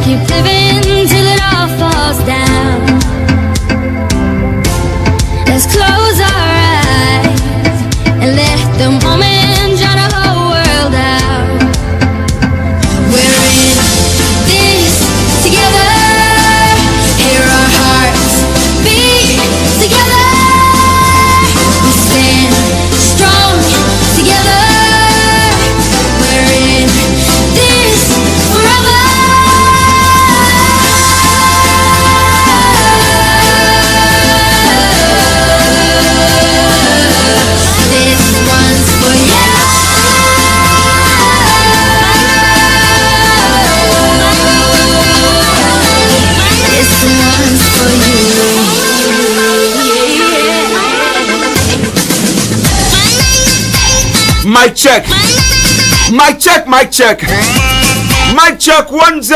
Keep living till it all falls down. Let's close our eyes and let the moment drown the whole world out. We're in this together. Hear our hearts beat together. We stand strong together. We're in this forever. This one's for you. This one's for you. Mic check. Mic check. Mic check. Mic check 1-0.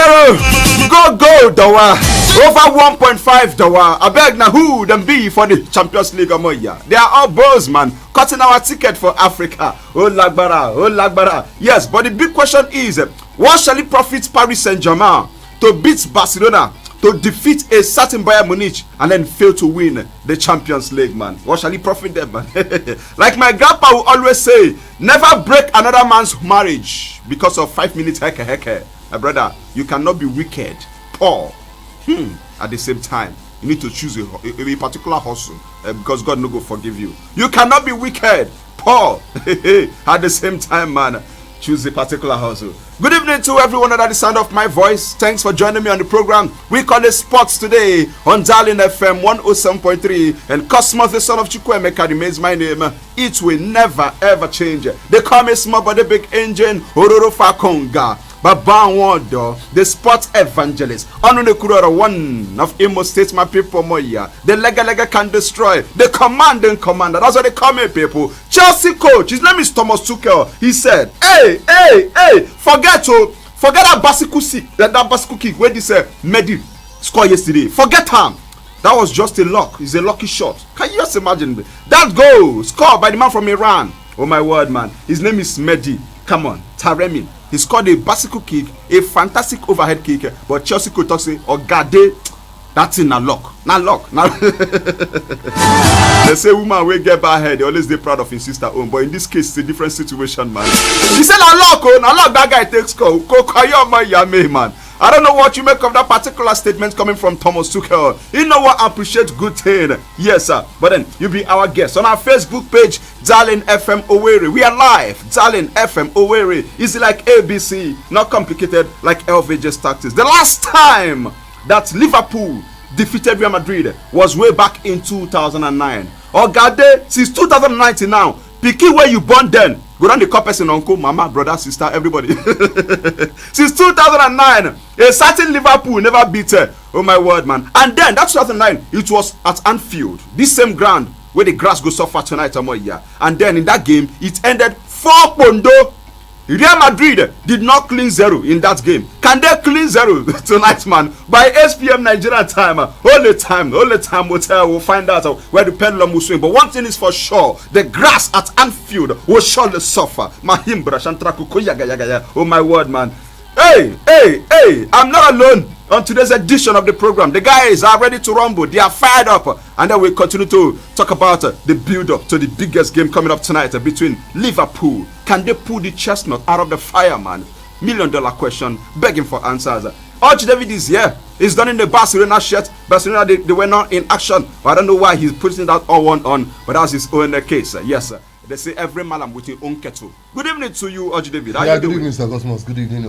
Go Dawa. Over 1.5 Dawa. I beg na who them be for the Champions League Amoya. They are all bros, man. Cutting our ticket for Africa. Oh Lagbara. Yes, but the big question is, what shall it profit Paris Saint-Germain to beat Barcelona, to defeat a certain Bayern Munich, and then fail to win the Champions League, man? What shall it profit them, man? Like my grandpa will always say, never break another man's marriage because of 5 minutes heke. My brother, you cannot be wicked, poor, at the same time. You need to choose a particular hustle, because God no go forgive you. You cannot be wicked, poor, at the same time, man. Choose a particular hustle. Good evening to everyone under the sound of my voice. Thanks for joining me on the program. We call it Sports today on Darling FM 107.3, and Cosmos, the son of Chukwuemeka, remains my name. It will never ever change. They call me small but the big engine, Ororo Fakonga. Baba Wodo, the sports evangelist. Onune one of Imo State, my people, Moya. The lega can destroy. The commanding commander. That's what they call me, people. Chelsea coach, his name is Thomas Tuchel. He said, hey, forget that bicycle kick where this Medi score yesterday. Forget him. That was just a luck. It's a lucky shot. Can you just imagine that goal scored by the man from Iran? Oh my word, man. His name is Mehdi. Come on, Taremi. He scored a bicycle kick, a fantastic overhead kick, but Chelsea could talk say, oh God, that's in a luck. Not luck. They say woman will get by head, they always they proud of his sister own. But in this case, it's a different situation, man. He said, na luck, that guy takes call. Man. I don't know what you make of that particular statement coming from Thomas Tuchel. You know what? I appreciate good thing. Yes, sir. But then you be our guest on our Facebook page, Darling FM Owerri. We are live. Darling FM Owerri. Is it like ABC? Not complicated like LVJ's tactics. The last time that Liverpool defeated Real Madrid was way back in 2009. Ogade, since 2019 now, Piki where you born then. Go down the call person, uncle, mama, brother, sister, everybody. Since 2009, a certain Liverpool never beat her. Oh my word, man. And then that 2009, it was at Anfield, this same ground where the grass goes suffer tonight. And then in that game, it ended 4-0. Real Madrid did not clean zero in that game. Can they clean zero tonight, man? By 8 p.m. Nigerian time, only time we'll find out where the pendulum will swing. But one thing is for sure, the grass at Anfield will surely suffer. Oh my word, man. Hey, I'm not alone on today's edition of the program. The guys are ready to rumble. They are fired up. And then we continue to talk about the build-up to the biggest game coming up tonight between Liverpool. Can they pull the chestnut out of the fire, man? $1 million question, begging for answers. Archie David is here. He's done in the Barcelona shirt. Barcelona, they were not in action. I don't know why he's putting that all on, but that's his own case. Yes, sir. They say every malam with his own kettle. Good evening to you, Archie David. How you good evening, Mr. Cosmos. Good evening.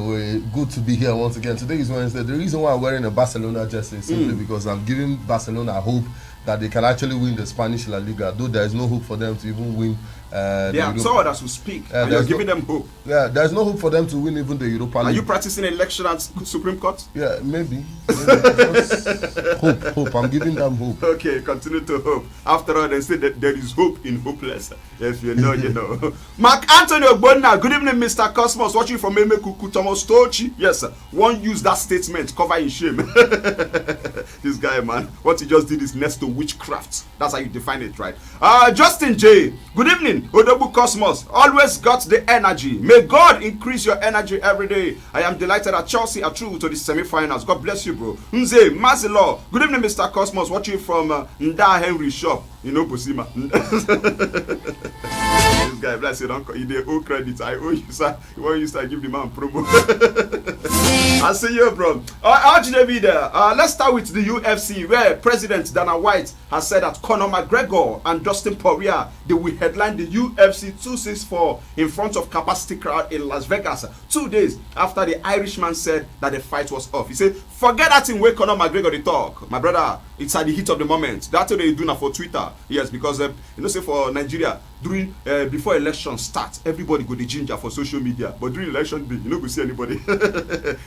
Good to be here once again. Today is Wednesday. The reason why I'm wearing a Barcelona jersey is simply because I'm giving Barcelona hope that they can actually win the Spanish La Liga, though there is no hope for them to even win. They are told as we speak, and you're giving them hope. Yeah, there's no hope for them to win even the Europa League. Are you practicing election at Supreme Court? Yeah, maybe. Hope. I'm giving them hope. Okay, continue to hope. After all, they say that there is hope in hopeless. If you know, you know. Mark Anthony Ogbonna, good evening, Mr. Cosmos. Watching from Emekuku Thomas Tochi. Yes, sir. One use that statement, cover in shame. This guy, man, what he just did is next to witchcraft. That's how you define it, right? Justin J, good evening. Odobu Cosmos, always got the energy. May God increase your energy every day. I am delighted that Chelsea are through to the semi-finals. God bless you, bro. Nze Mazilo, good evening, Mr. Cosmos. Watching from Nda Henry shop. You know, Busima. This guy, bless you, uncle. You owe credit. I owe you, sir. You want you start give the man promo. I see you, bro. Let's start with the UFC, where President Dana White has said that Conor McGregor and Dustin Poirier, they will headline the UFC 264 in front of capacity crowd in Las Vegas 2 days after the Irishman said that the fight was off. He said, forget that thing where Conor McGregor they talk. My brother, it's at the heat of the moment. That's what they do now for Twitter. Yes, because say for Nigeria, during before election start, everybody go to ginger for social media. But during election day, you don't go see anybody.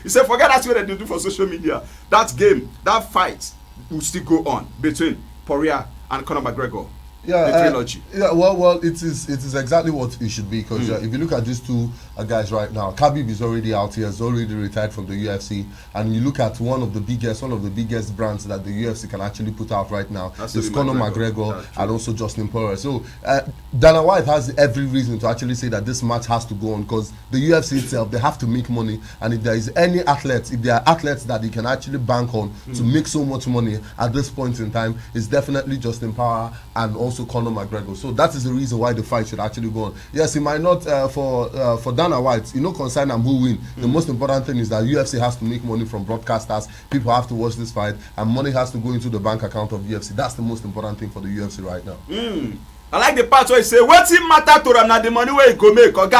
He said, forget that's what they do for social media. That game, that fight will still go on between Poirier and Conor McGregor. Yeah, the trilogy. Well, it is exactly what it should be, because if you look at these two guys right now, Khabib is already out here, has already retired from the UFC, and you look at one of the biggest brands that the UFC can actually put out right now is Conor McGregor and also Justin Poirier. So Dana White has every reason to actually say that this match has to go on, because the UFC itself, they have to make money, and if there is any athletes, if there are athletes that they can actually bank on to make so much money at this point in time, it's definitely Justin Poirier and also Conor McGregor. So that is the reason why the fight should actually go on. Yes, it might not for Dana White, concern and who win. The most important thing is that UFC has to make money from broadcasters. People have to watch this fight, and money has to go into the bank account of UFC. That's the most important thing for the UFC right now. I like the part where he say, what's it matter to them now? The money where you go make, man.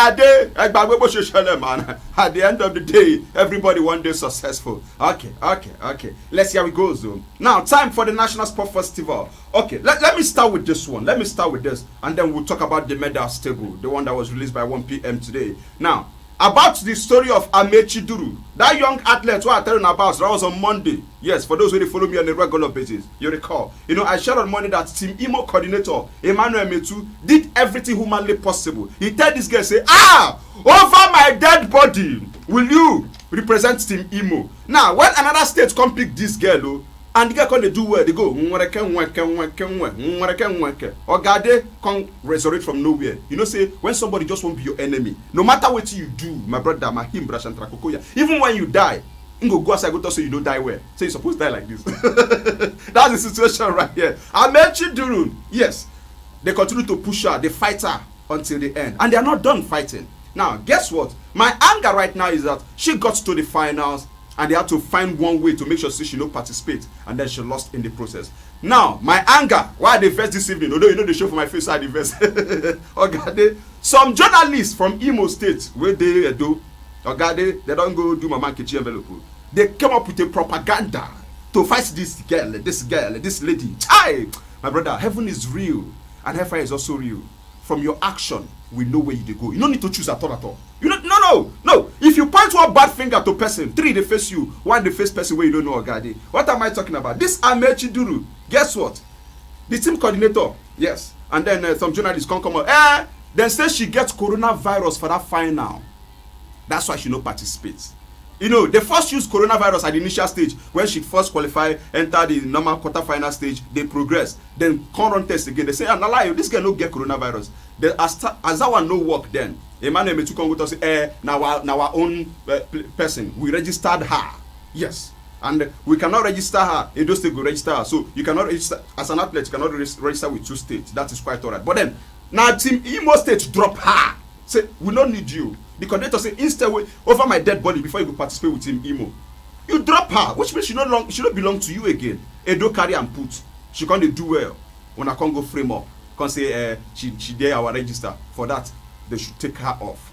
At the end of the day, everybody one day successful. Okay. Let's see how it goes, though. Now, time for the National Sport Festival. Okay, let me start with this one. Let me start with this, and then we'll talk about the medals table, the one that was released by 1 p.m. today. Now, about the story of Amechi Duru, that young athlete who I telling about, that was on Monday. Yes, for those who follow me on a regular basis, you recall. I shared on Monday that Team Imo coordinator Emmanuel Metu did everything humanly possible. He told this guy, say, over my dead body, will you represent Team Imo? Now, when another state come pick this girl, and the guy can do where they go, or God can resurrect from nowhere. Say when somebody just won't be your enemy, no matter what you do, my brother, my him, even when you die, you go outside, go to say you don't die where. So you're supposed to die like this. That's the situation right here. Amechi Durun, yes, they continue to push her, they fight her until the end, and they are not done fighting. Now, guess what? My anger right now is that she got to the finals, and they had to find one way to make sure she don't participate, and then she lost in the process. Now, my anger, why they vex this evening? Although the show for my face, I vex. Okay, some journalists from Imo State, where they do, they don't go do Mama Kichi envelope. They came up with a propaganda to fight this girl, this lady. Chai! My brother, heaven is real, and hellfire is also real. From your action, we know where you go. You don't need to choose at all. No. If you point one bad finger to person, 3 they face you, 1 they face person where you don't know Ogade. What am I talking about? This Amechi Duru, guess what? The team coordinator, yes. And then some journalists come out. Then say she gets coronavirus for that final. That's why she no participates. They first use coronavirus at the initial stage. When she first qualify, enter the normal quarter-final stage, they progress. Then come run test again. They say, this girl no get coronavirus. Then as that one no work then, Emmanuel Metu come to say, now our own person, we registered her. Yes. And we cannot register her. In those states, we register her. So you cannot register, as an athlete, you cannot register with 2 states. That is quite alright. But then, now Team Imo State drop her. Say, we don't need you. The coordinator say, instead, over my dead body before you go participate with Team Imo. You drop her, which means she don't belong to you again. Edo carry and put. She can't do well. When I can't go frame up, can't say she dare our register. For that, they should take her off.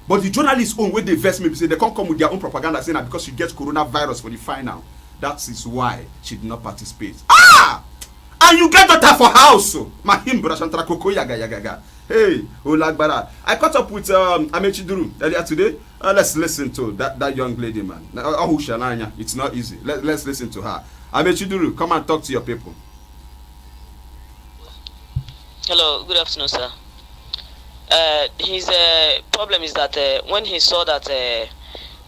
But the journalists own where they vex me, say they can't come with their own propaganda saying that because she gets coronavirus for the final. That is why she did not participate. And you get daughter for house. Mahim Brashantra Koko Yaga. Hey, Olagbara. I caught up with Amechi Duru earlier today. Let's listen to that young lady, man. It's not easy. Let's listen to her. Amechi Duru, come and talk to your people. Hello, good afternoon, sir. His problem is that when he saw that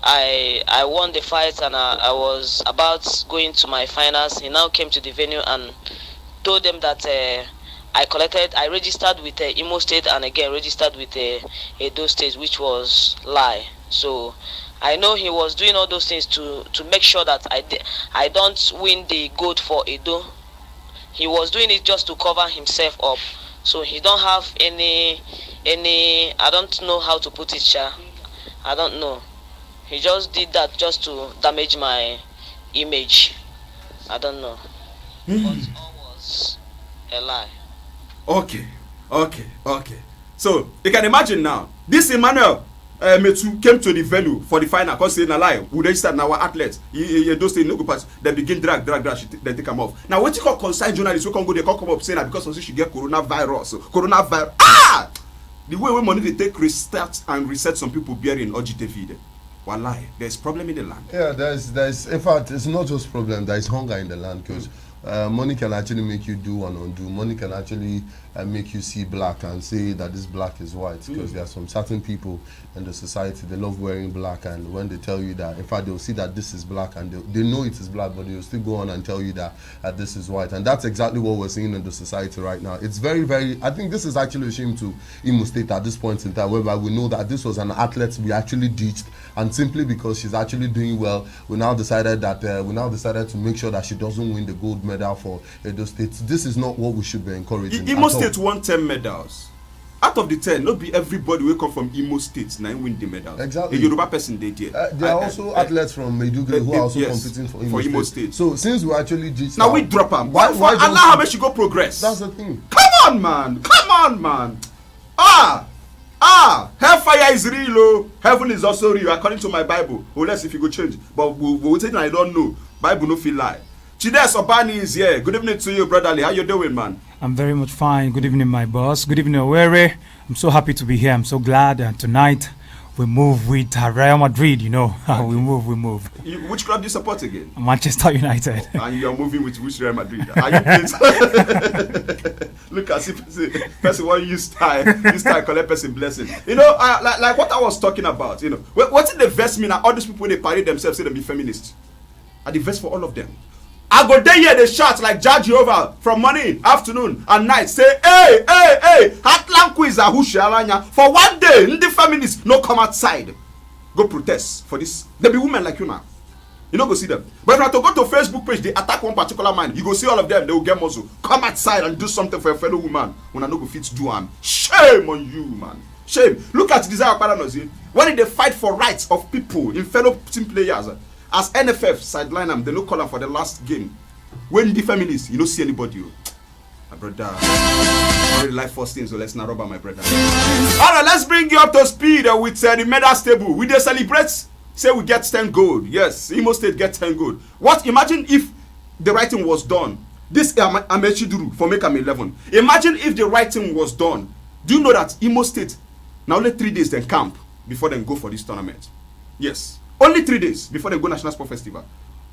I won the fight, and I was about going to my finals. He now came to the venue and told them that I registered with Imo State and again registered with Edo State, which was lie. So I know he was doing all those things to make sure that I don't win the gold for Edo. He was doing it just to cover himself up. So he don't have any I don't know how to put it, Sha. I don't know. He just did that just to damage my image. I don't know. But all was a lie. Okay. So you can imagine now. This Emmanuel Metu came to the venue for the final. Cause saying a lie. We registered now our athletes. Those things no go pass. They begin drag. They take them off. Now what you call concerned journalists who can go they come up saying that because of this she get coronavirus. The way money they take restart and reset some people bearing OGTV. Wallahi, there's problem in the land. Yeah, there's in fact it's not just problem, there is hunger in the land because money can actually make you do and undo. Money can actually make you see black and say that this black is white because there are some certain people in the society they love wearing black, and when they tell you that, in fact they'll see that this is black and they know it is black, but they'll still go on and tell you that this is white, and that's exactly what we're seeing in the society right now. It's very, very, I think this is actually a shame to Imo State at this point in time, whereby we know that this was an athlete we actually ditched, and simply because she's actually doing well, we now decided to make sure that she doesn't win the gold medal for Edo State. This is not what we should be encouraging. Imo State won 10 medals. Out of the 10, not be everybody will come from Imo State now win the medal. Exactly. A Yoruba person they did. There are also athletes from Maiduguri who are also competing for Imo State. So since we actually ditched now we drop them. Why Allah how much you go progress? That's the thing. Come on, man. Hellfire is real, oh. Heaven is also real, according to my Bible. Unless if you go change. But we'll take I don't know. Bible no feel lie. Chides Obani is here. Good evening to you, brotherly. How you doing, man? I'm very much fine. Good evening, my boss. Good evening, Owerri. I'm so happy to be here. I'm so glad. And tonight, we move with Real Madrid, you know. We move. Which club do you support again? Manchester United. And you're moving with which Real Madrid? Are you please? Look as if person want use style collect person blessing. You know, like what I was talking about, you know. What's in the vest mean that all these people when they parade themselves say they be feminists? Are the vest for all of them? I go there here, they shout like Judge Jehovah from morning, afternoon, and night. Say, hey, Heartland quiz for one day, the feminists no come outside. Go protest for this. They be women like you now. You don't go see them. But if you have to go to Facebook page, they attack one particular man. You go see all of them, they will get muscle. Come outside and do something for a fellow woman. When I know go fit do am. Shame on you, man. Shame. Look at Desire Paranozi. When they fight for rights of people in fellow team players. As NFF sideline them, they no call them for the last game. When the feminists, you don't see anybody. My brother, I really like first things, so let's not rubber my brother. Alright, let's bring you up to speed with the medal table. We just celebrate, say we get 10 gold. Yes, Imo State get 10 gold. What? Imagine if the writing was done. This Amechiduru for make am 11. Imagine if the writing was done. Do you know that Imo State now only 3 days then camp before they go for this tournament? Yes. Only 3 days before they go National Sport Festival.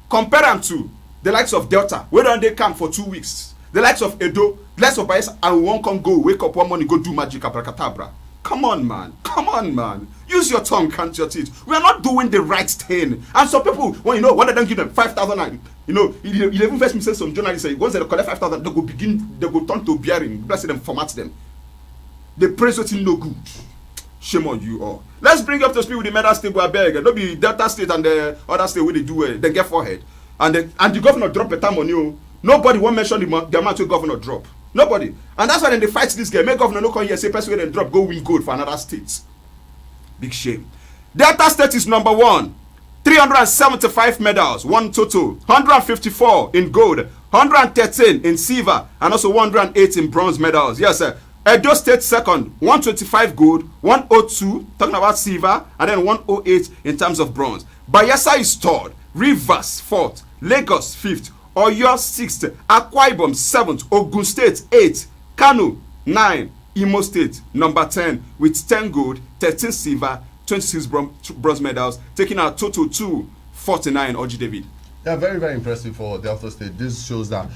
Compare them to the likes of Delta, where don't they camp for 2 weeks? The likes of Edo, the likes of Bayelsa, and one can go, wake up one morning, go do magic, abracadabra. Come on, man. Use your tongue, count your teeth. We are not doing the right thing. And some people, well, you know, when they don't give them 5,000, you know, 11 first say some journalists say, once they collect 5,000, they go turn to bearing, bless them, format them. They praise what's no good. Shame on you all. Let's bring up to speed with the medal table. I beg. Don't be Delta State and the other state where they do it. They get forehead. And the governor drop a time on you. Nobody won't mention the amount the governor drop. Nobody. And that's why then they fight this game. Make governor no come here say person where they drop go win gold for another state. Big shame. Delta State is number 1. 375 medals, one total. 154 in gold, 113 in silver, and also 108 in bronze medals. Yes, sir. Edo State second, 125 gold, 102, talking about silver, and then 108 in terms of bronze. Bayelsa is third, Rivers fourth, Lagos fifth, Oyo sixth, Akwa Ibom seventh, Ogun State 8th, Kano 9, Imo State number 10 with 10 gold, 13 silver, 26 bronze medals, taking our total to 49. Oji David. Yeah, very, very impressive for Delta State. This shows that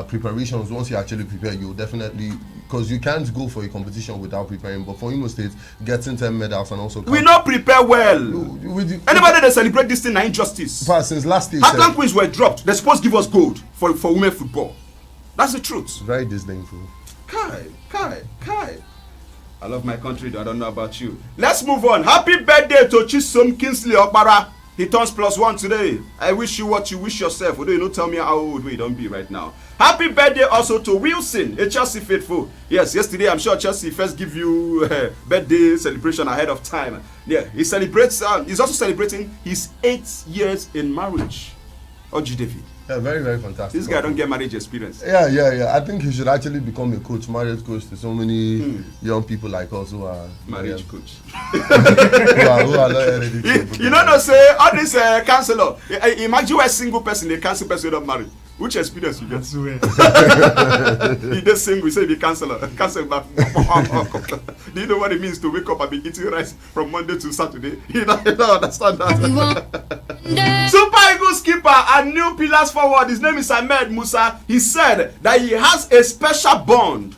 preparations, once you actually prepare, you definitely, because you can't go for a competition without preparing. But for Imo State, getting 10 medals and also... We not prepare well. Anybody that celebrate this thing na injustice. But since last year... Heartland Queens were dropped. They're supposed to give us gold for women football. That's the truth. Very disdainful. Kai. I love my country, though. I don't know about you. Let's move on. Happy birthday to Chisom Kingsley Okpara. He turns +1 today. I wish you what you wish yourself. Although you don't tell me how old we don't be right now. Happy birthday also to Wilson, a Chelsea faithful. Yes, yesterday I'm sure Chelsea first give you birthday celebration ahead of time. Yeah, he celebrates. He's also celebrating his 8 years in marriage. Oji David. Yeah, very, very fantastic. This guy don't get marriage experience. Yeah. I think he should actually become a coach, marriage coach to so many young people like us who are marriage coach. who are not ready to You know, say all this counselor. Imagine a single person, a counsel person not married. Which experience you get? He just single, he say the counselor. Do you know what it means to wake up and be eating rice from Monday to Saturday? You don't understand that. Super Eagles keeper and new pillars forward. His name is Ahmed Musa. He said that he has a special bond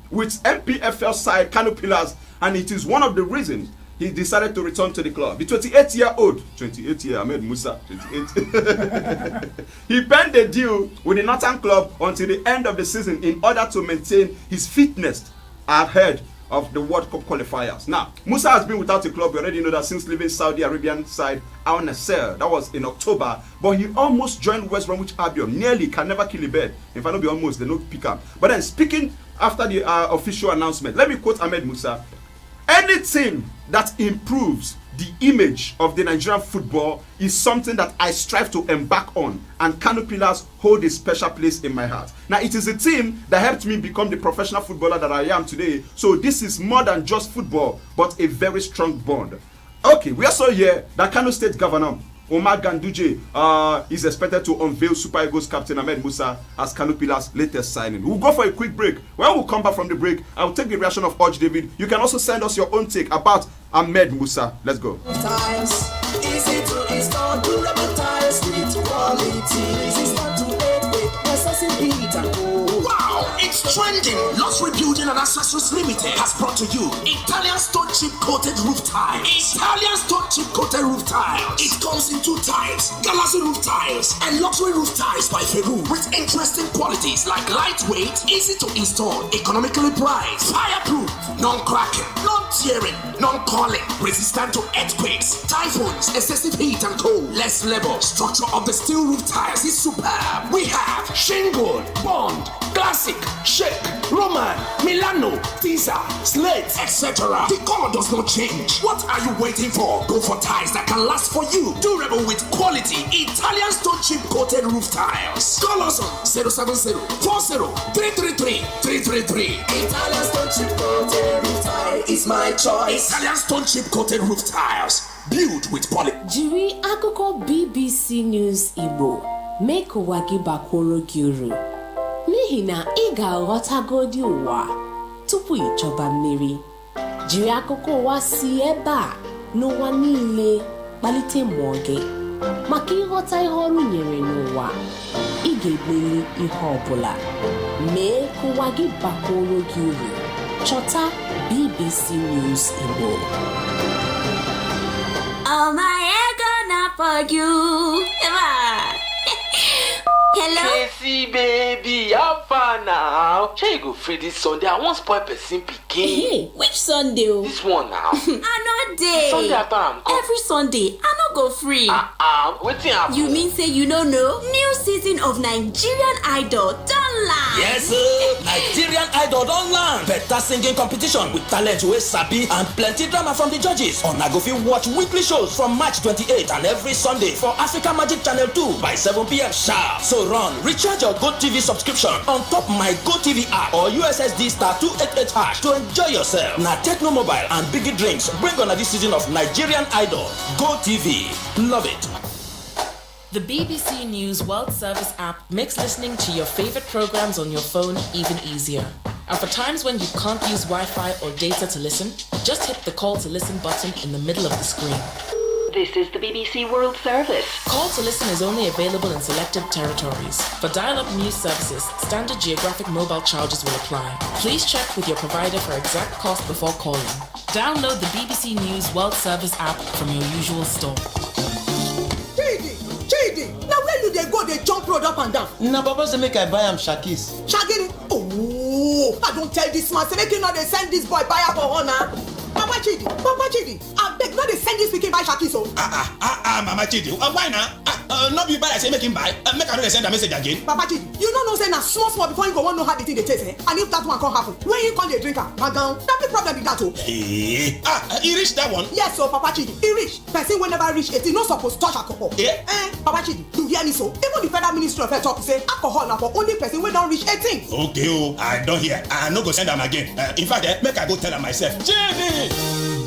with MPFL side Kano Pillars, and it is one of the reasons he decided to return to the club. The 28-year-old, 28-year Ahmed Musa, 28. He penned a deal with the Northern club until the end of the season in order to maintain his fitness ahead of the World Cup qualifiers. Now, Musa has been without a club. We already know that since leaving Saudi Arabian side Al Nassr. That was in October. But he almost joined West Bromwich Albion. Nearly, can never kill a bird. If I don't be almost, they don't pick up. But then speaking after the official announcement, let me quote Ahmed Musa. Anything that improves the image of the Nigerian football is something that I strive to embark on, and Kano Pillars hold a special place in my heart. Now, it is a team that helped me become the professional footballer that I am today. So this is more than just football, but a very strong bond. Okay, we also hear that Kano State Governor Omar Ganduje is expected to unveil Super Eagles captain Ahmed Musa as Kano Pillars' latest signing. We'll go for a quick break. When we come back from the break, I'll take the reaction of Oj David. You can also send us your own take about Ahmed Musa. Let's go. Easy to install, durable tires with quality. Resistant to earthquake, necessity and go. Wow, it's trending. Luxury Building and Accessories Limited has brought to you Italian stone chip coated roof tiles. Italian stone chip coated roof tiles. It comes in 2 types: Galaxy roof tiles and luxury roof tiles by Peru, with interesting qualities like lightweight, easy to install, economically priced, fireproof, non-cracking, non-tearing, non-calling, resistant to earthquakes, typhoons, excessive heat and cold. Less labor. Structure of the steel roof tiles is superb. We have shingle, bond, classic, shake, Roman, Milano, Tisa, slate, etc. The color does not change. What are you waiting for? Go for tiles that can last for you. Durable with quality Italian stone chip coated roof tiles. Call us on 070 40 333 333. Italian stone chip coated roof tile is my choice. Italian stone chip coated roof tiles. Built with poly. Jiri akụkọ BBC News Igbo mee ka ụwa gị bakwuru gị uru, n'ihi na ị ga-aghọtagodi ụwa tupu ịchọba mmiri. Jiri akụkọ ụwa si ebe a n'ụwa niile kpalite mmụọ gị maka ịghọta ihe ọrụ nyere n'ụwa. Ị ga-emeri ihe ọbụla. Mee ka ụwa gị bakwuru gị uru. Chọta BBC News Igbo. Oh my ego not for you. Hello? Casey, baby, how far now? Shall you go free this Sunday? I won't spoil person picking. Hey, which Sunday? This one now. I no day. Sunday after I'm come. Every Sunday, I no go free. Waiting happen. You mean say you don't know? New season of Nigerian Idol don't land. Yes, sir. Nigerian Idol don't land. Better singing competition with talent wey sabi and plenty drama from the judges. Una go fit watch weekly shows from March 28 and every Sunday for Africa Magic Channel 2 by 7 p.m. sharp. So run, recharge your GoTV subscription on top my GoTV app or USSD star 288 hash to enjoy yourself. Na Techno Mobile and Biggie Drinks bring on this season of Nigerian Idol. GoTV, love it. The BBC News World Service app makes listening to your favorite programs on your phone even easier. And for times when you can't use Wi-Fi or data to listen, just hit the call to listen button in the middle of the screen. This is the BBC World Service. Call to listen is only available in selected territories. For dial-up news services, standard geographic mobile charges will apply. Please check with your provider for exact cost before calling. Download the BBC News World Service app from your usual store. Chidi, now where do they go? They jump road up and down. Na Papa say make I buy am Shakis. Shagiri? Oh, I don't tell this man. Say make you know they send this boy buy alcohol now. Papa Chidi, I beg no they send this pikin buy Shakis o. Mama Chidi, why now? No be bad I say make him buy. Make I know they send a message again. Papa Chidi, you don't know say na small before you go want know how the thing they taste, eh? And if that one can't happen, when you call the drinker, magan, that big problem with that o. He reached that one? Yes, so Papa Chidi, he reach. Person will never reach 18, no supposed to touch alcohol. Yeah? Papa Chidi, you hear me so? Even the Federal Ministry of Health talk say alcohol now for only person wey don't reach 18. Okay, I don't hear. I no go send them again. In fact, make I go tell them myself.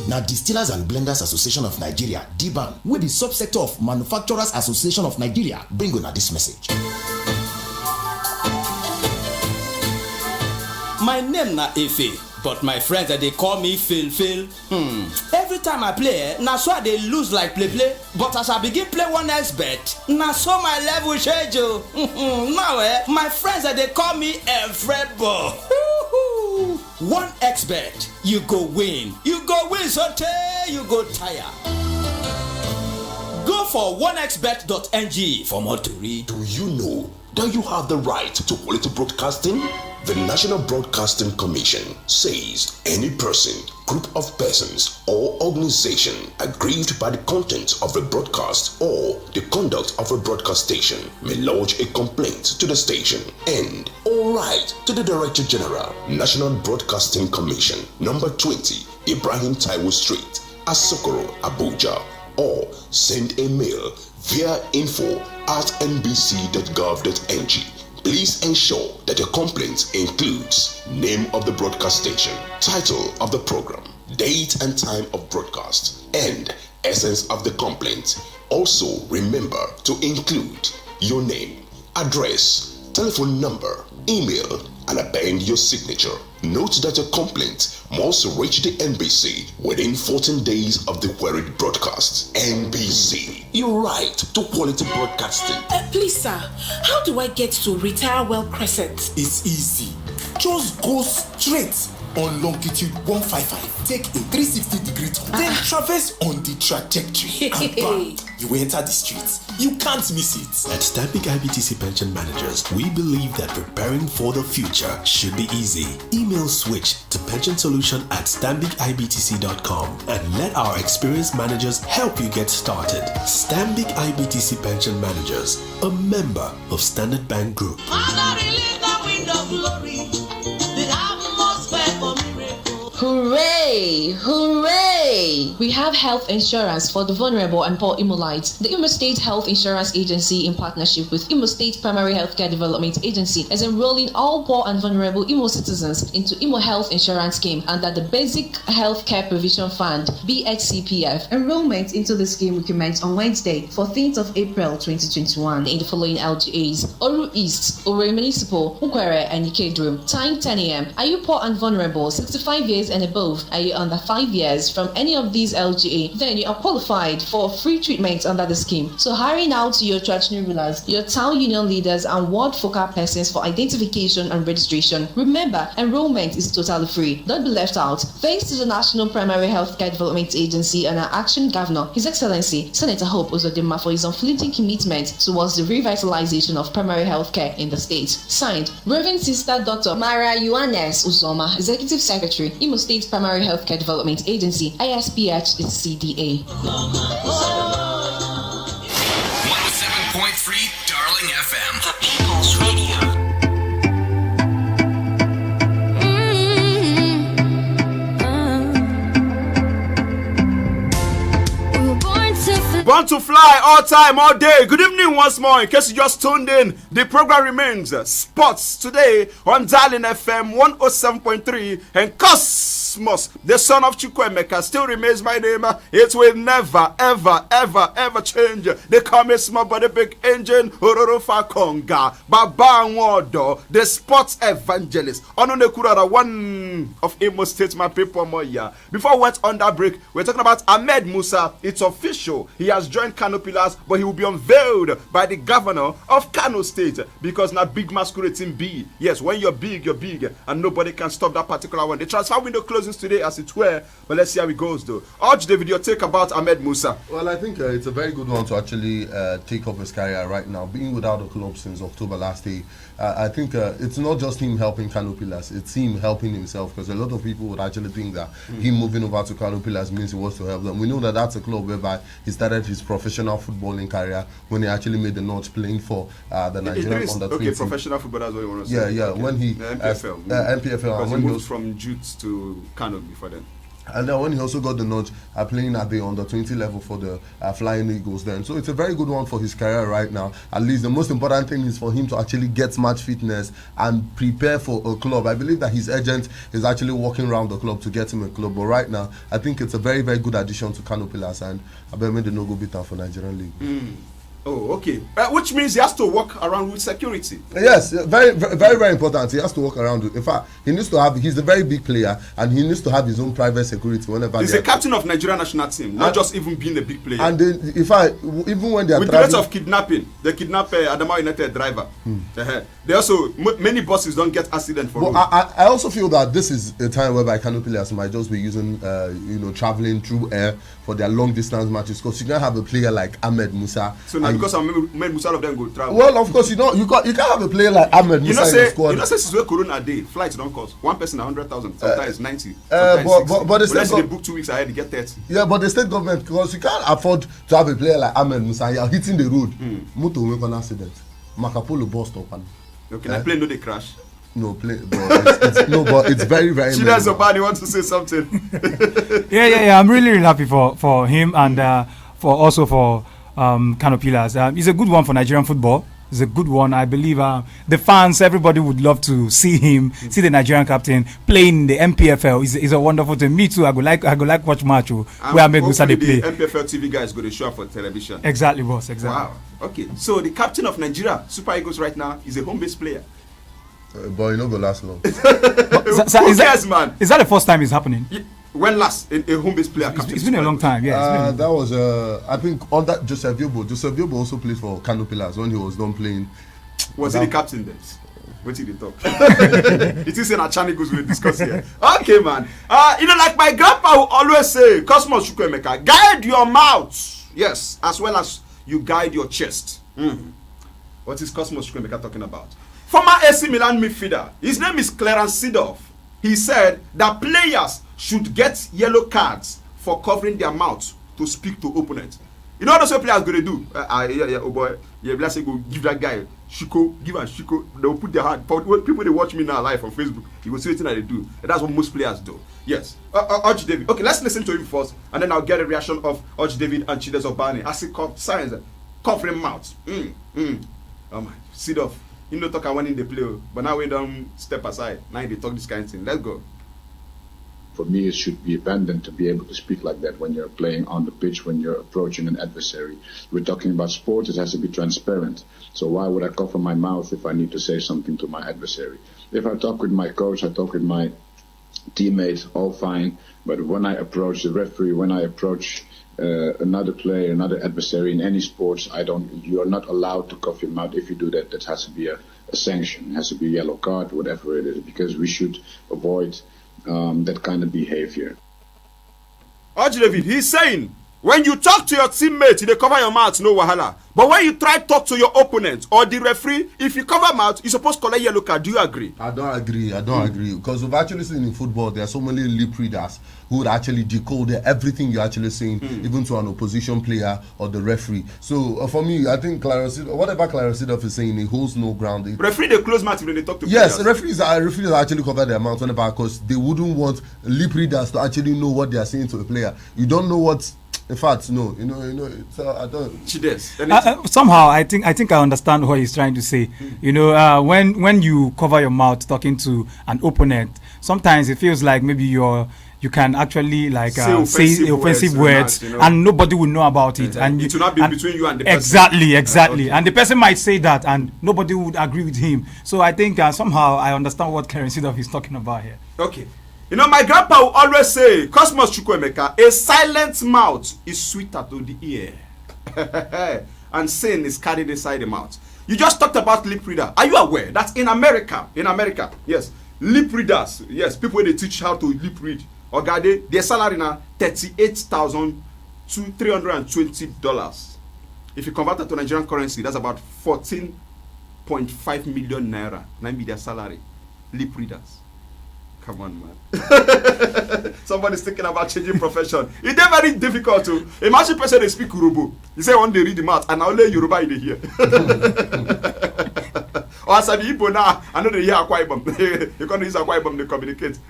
Now, Distillers and Blenders Association of Nigeria, DBAN, with the subsector of Manufacturers Association of Nigeria, bring on this message. My name na Efe, but my friends they call me Phil. Every time I play, na so I dey lose like play. But as I begin play one expert, na so my level change. Now my friends they call me Efrebo. One expert, you go win so you go tire. Go for oneexpert.ng for more to read. Do you know that you have the right to quality broadcasting? The National Broadcasting Commission says any person, group of persons, or organization aggrieved by the content of a broadcast or the conduct of a broadcast station may lodge a complaint to the station and all right to the Director General, National Broadcasting Commission, number 20, Ibrahim Taiwo Street, Asokoro, Abuja, or send a mail via info@nbc.gov.ng. Please ensure that your complaint includes name of the broadcast station, title of the program, date and time of broadcast, and essence of the complaint. Also, remember to include your name, address, telephone number, email, and append your signature. Note that your complaint must reach the NBC within 14 days of the queried broadcast. NBC, your right to quality broadcasting. Please, sir, how do I get to Retire Well Crescent? It's easy. Just go straight on longitude 155. Take a 360-degree turn. Then traverse on the trajectory. And bam, you enter the streets. You can't miss it. At Stanbic IBTC Pension Managers, we believe that preparing for the future should be easy. Email switch to pensionsolution@stanbicibtc.com and let our experienced managers help you get started. Stanbic IBTC Pension Managers, a member of Standard Bank Group. Hooray! Hooray! We have health insurance for the vulnerable and poor Imolites. The Imo State Health Insurance Agency, in partnership with Imo State Primary Healthcare Development Agency, is enrolling all poor and vulnerable Imo citizens into Imo Health Insurance Scheme under the Basic Healthcare Provision Fund (BHCPF). Enrollment into the scheme will commence on Wednesday, 14th of April 2021, in the following LGAs: Oru East, Owerri Municipal, Ukwere, and Ikedrum. Time 10 a.m. Are you poor and vulnerable, 65 years and above? Are you under 5 years from any of these LGA? Then you are qualified for free treatment under the scheme. So hurry now to your church rulers, your town union leaders, and ward focal persons for identification and registration. Remember, enrollment is totally free. Don't be left out. Thanks to the National Primary Healthcare Development Agency and our Action Governor, His Excellency Senator Hope Uzodinma, for his unflinching commitment towards the revitalization of primary healthcare in the state. Signed, Reverend Sister Dr. Mara Yohanes Uzoma, Executive Secretary, Imo State Primary Healthcare Development Agency, ISPH is CDA. 107.3 Darling FM, the People's Radio. Born to fly all time, all day. Good evening once more. In case you just tuned in, the program remains Sports today on Darling FM 107.3 and Cosmos, the son of Chukwemeka, still remains my name. It will never, ever, ever, ever change. They call me small but a big engine. Ororofa Konga, Baba Nwodo, the sports evangelist. Onone Kurara, one of Imo State, my people, Moya. Before we went on that break, we're talking about Ahmed Musa. It's official. He has joined Kano Pillars, but he will be unveiled by the governor of Kano State because now big masquerading B. Yes, when you're big, and nobody can stop that particular one. The transfer window closes today, as it were, but let's see how it goes, though. Arch David, your take about Ahmed Musa? Well, I think it's a very good one to actually take up his career right now. Being without a club since October last year, I think it's not just him helping Kano Pillars, it's him helping himself, because a lot of people would actually think that him moving over to Kano Pillars means he wants to help them. We know that that's a club whereby he started his professional footballing career when he actually made the notch playing for the Nigerian under 20. Okay, professional football, that's what you want to say. Yeah, okay. When he MPFL. MPFL, because when he moved from Jute to Kano before then. And then when he also got the notch playing at the under 20 level for the Flying Eagles then. So it's a very good one for his career right now. At least the most important thing is for him to actually get match fitness and prepare for a club. I believe that his agent is actually walking around the club to get him a club. But right now, I think it's a very, very good addition to Kano Pillars, and I bet made the no-go beater for Nigerian League. Oh, okay. Which means he has to walk around with security. Yes, very, very, very important. He has to walk around with. In fact, he needs to have. He's a very big player, and he needs to have his own private security whenever. He's the captain of Nigerian national team, not just even being a big player. And even when they are with threats of kidnapping, they kidnap Adamawa United driver. They also many buses don't get accident for. But I also feel that this is a time whereby Kano Pillars might just be using, traveling through air for their long distance matches, because you can't have a player like Ahmed Musa. So now because Ahmed Musa of them go travel. Well, of course you can't have a player like Ahmed Musa in the squad. You know, since where Corona day, flights don't cost one person 100,000, sometimes 90. But they book 2 weeks ahead, you get 30. Yeah, but the state government, because you can't afford to have a player like Ahmed Musa. You are hitting the road. Motor make an accident. Macapolo bus stop. Okay, I play no they crash. No, play, but it's very, very. Chidas Obani wants to say something. Yeah. I'm really happy for him and for Kano Pillars. It's a good one for Nigerian football. It's a good one. I believe the fans, everybody would love to see him, see the Nigerian captain playing in the MPFL. Is a wonderful thing. Me too. I go like watch match where Ahmed Musa they play. The MPFL TV guys go to show up for television. Exactly, boss. Exactly. Wow. Okay. So the captain of Nigeria Super Eagles right now is a home-based player. But you not go last long. Who cares, man? Is that the first time it's happening? When last a home-based player? It's been a long time. Yeah. That was I think under Joseph Yobo. Joseph Yobo also played for Kano Pillars when he was done playing. Was he the captain then? What did he talk? It is an Achani goes we discuss here. Okay, man. Like my grandpa will always say, Cosmos Chukwemeka, guide your mouth. Yes, as well as you guide your chest. What is Cosmos Chukwemeka talking about? Former AC Milan midfielder, his name is Clarence Seedorf. He said that players should get yellow cards for covering their mouth to speak to opponents. You know what those players going to do? Oh boy, let's say go give that guy Shiko, give a Shiko. They will put their hand. For people they watch me now live on Facebook, you will see what they do. And that's what most players do. Yes. Arch David. Okay, let's listen to him first, and then I'll get a reaction of Arch David and Chides Obani as he signs covering mouth. Oh my, Seedorf. You know talk one in the play, but now we don't step aside. Now they talk this kind of thing. Let's go. For me, it should be abandoned to be able to speak like that when you're playing on the pitch, when you're approaching an adversary. We're talking about sports, it has to be transparent. So why would I cover my mouth if I need to say something to my adversary? If I talk with my coach, I talk with my teammates, all fine. But when I approach the referee, when I approach another player, another adversary in any sports, you are not allowed to cover your mouth. If you do that, that has to be a sanction. It has to be a yellow card, whatever it is, because we should avoid that kind of behavior. Arch David, he's saying when you talk to your teammate, they cover your mouth, no wahala. But when you try to talk to your opponent or the referee, if you cover mouth, you're supposed to collect yellow card. Do you agree? I don't agree. Because we've actually seen in football, there are so many lip readers who would actually decode everything you're actually saying, even to an opposition player or the referee. So for me, I think whatever Clarence Seedorf is saying, he holds no ground. Referee, they close mouth when they talk to players. Yes, referees actually cover their mouth whenever, because they wouldn't want lip readers to actually know what they are saying to a player. You don't know what In fact, no. I don't. Somehow, I think I understand what he's trying to say. When you cover your mouth talking to an opponent, sometimes it feels like maybe you can actually say offensive words and nobody will know about it. And it will not be between you and the person. Exactly. Okay. And the person might say that and nobody would agree with him. So I think somehow I understand what Karen Sidov is talking about here. Okay. My grandpa will always say, Cosmos Chukwemeka, a silent mouth is sweeter to the ear. And sin is carried inside the mouth. You just talked about lip reader. Are you aware that in America, yes, lip readers, yes, people they teach how to lip read. Their salary now $38,320. If you convert it to Nigerian currency, that's about 14.5 million naira. That be their salary. Lip readers. Come on, man. Somebody's thinking about changing profession. It's very difficult to imagine person they speak Yoruba. You say one day read the math and only Yoruba in the here. Or as the Igbo now, I know they hear Akwa Ibom. You can't use Akwa Ibom to communicate.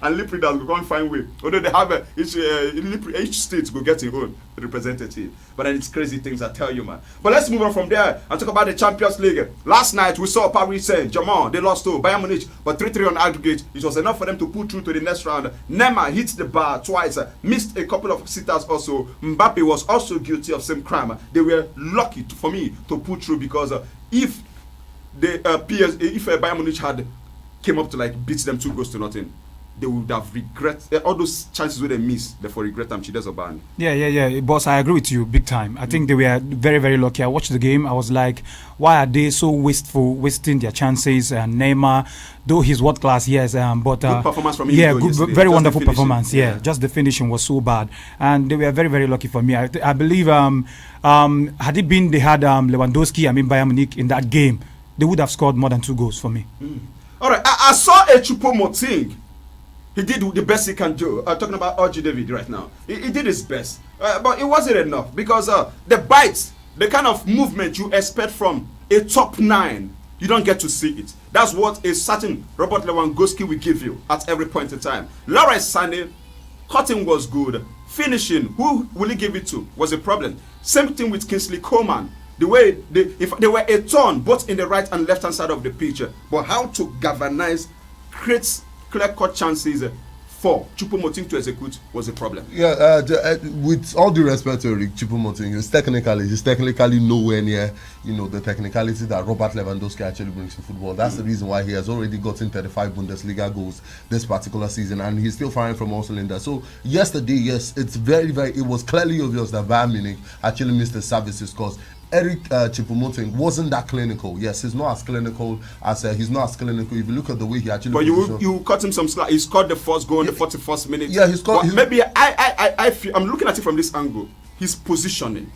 And lip readers will go and find way. Although they have each state will get its own representative. But then it's crazy things I tell you, man. But let's move on from there and talk about the Champions League. Last night we saw Paris Saint-Germain. They lost to Bayern Munich, but 3-3 on aggregate. It was enough for them to pull through to the next round. Neymar hit the bar twice, missed a couple of sitters also. Mbappe was also guilty of same crime. They were lucky for me to pull through because if Bayern Munich had came up to beat them 2-0, they would have regret all those chances where they miss. Therefore, regret them. Chides Oban. Yeah. Boss, I agree with you big time. I think they were very, very lucky. I watched the game. I was like, why are they so wasteful, wasting their chances? And Neymar, though he's world class, yes, but good performance from him. Yeah, very wonderful performance. Yeah, just the finishing was so bad, and they were very, very lucky for me. I believe had it been they had Lewandowski, Bayern Munich in that game, they would have scored more than 2 goals for me. All right, I saw a Choupo-Moting. He did the best he can do. Talking about RG David right now. He did his best. But it wasn't enough because the bites, the kind of movement you expect from a top 9, you don't get to see it. That's what a certain Robert Lewandowski will give you at every point in time. Leroy Sané, cutting was good. Finishing, who will he give it to, was a problem. Same thing with Kingsley Coman. The way if they were a turn both in the right and left hand side of the pitch, but how to galvanize, create clear-cut chances for Choupo-Moting to execute was a problem. Yeah, with all due respect to Choupo-Moting, he's technically nowhere near, the technicality that Robert Lewandowski actually brings to football. That's the reason why he has already gotten 35 Bundesliga goals this particular season, and he's still firing from all cylinders. So yesterday, yes, it's very, very. It was clearly obvious that Bayern Munich actually missed the services because Eric Choupo-Moting wasn't that clinical. Yes, he's not as clinical as If you look at the way he actually. But you cut him some slack. He scored the first goal in the 41st minute. Yeah, he scored. Maybe I feel I'm looking at it from this angle. His positioning.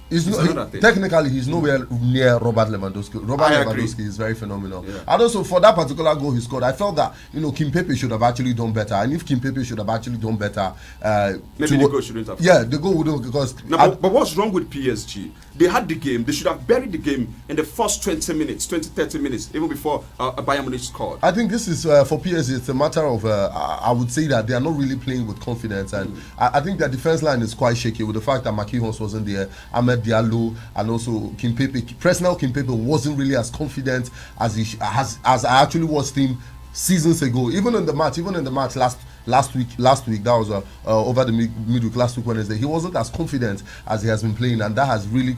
Technically, he's nowhere near Robert Lewandowski. Lewandowski is very phenomenal. Yeah. And also, for that particular goal he scored, I felt that Kim Pepe should have actually done better. And if Kim Pepe should have actually done better, maybe the goal shouldn't have. Yeah, the goal wouldn't because. But what's wrong with PSG? They had the game. They should have buried the game in the first 30 minutes, even before Bayern Munich scored. I think this is for PSG. It's a matter of I would say that they are not really playing with confidence, and I think their defense line is quite shaky with the fact that Makihons wasn't there, Ahmed Diallo, and also Kim Pepe. Personal Kim Pepe wasn't really as confident as as I actually watched him seasons ago. Even in the match last week that was over the midweek last week Wednesday, he wasn't as confident as he has been playing, and that has really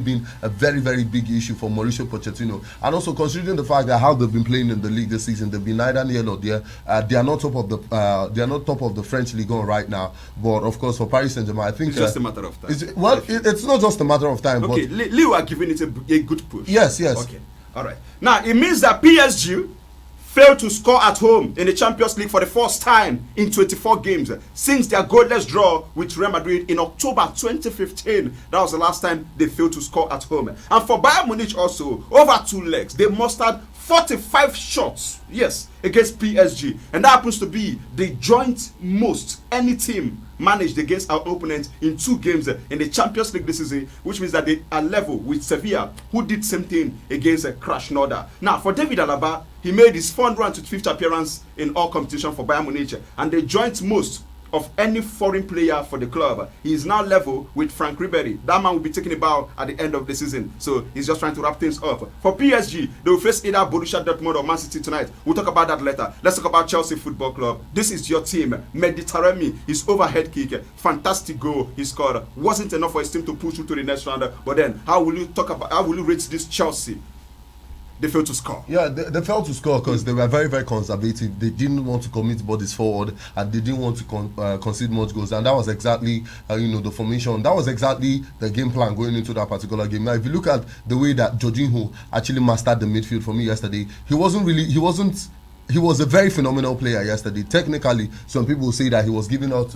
been a very, very big issue for Mauricio Pochettino. And also considering the fact that how they've been playing in the league this season, they've been neither near nor there. They are not top of the French Ligue 1 right now, but of course for Paris Saint-Germain, I think it's just a matter of time. It's not just a matter of time. Okay, but Lille are giving it a good push. Yes. Okay, all right. Now it means that PSG failed to score at home in the Champions League for the first time in 24 games since their goalless draw with Real Madrid in October 2015. That was the last time they failed to score at home. And for Bayern Munich also, over 2 legs, they mustered 45 shots, yes, against PSG. And that happens to be the joint most any team managed against our opponent in 2 games in the Champions League this season, which means that they are level with Sevilla, who did same thing against Krasnodar. Now, for David Alaba, he made his 425th appearance in all competition for Bayern Munich, and the joint most of any foreign player for the club. He is now level with Frank Ribery. That man will be taking a bow at the end of the season. So he's just trying to wrap things up. For PSG, they will face either Borussia Dortmund or Man City tonight. We'll talk about that later. Let's talk about Chelsea Football Club. This is your team. Mediterranean, his overhead kick, fantastic goal he scored. Wasn't enough for his team to push through to the next round. But then, how will you rate this Chelsea? They failed to score. Yeah, they failed to score because they were very, very conservative. They didn't want to commit bodies forward, and they didn't want to concede much goals. And that was exactly, the formation. That was exactly the game plan going into that particular game. Now, if you look at the way that Jorginho actually mastered the midfield for me yesterday, he was a very phenomenal player yesterday. Technically, some people say that he was giving out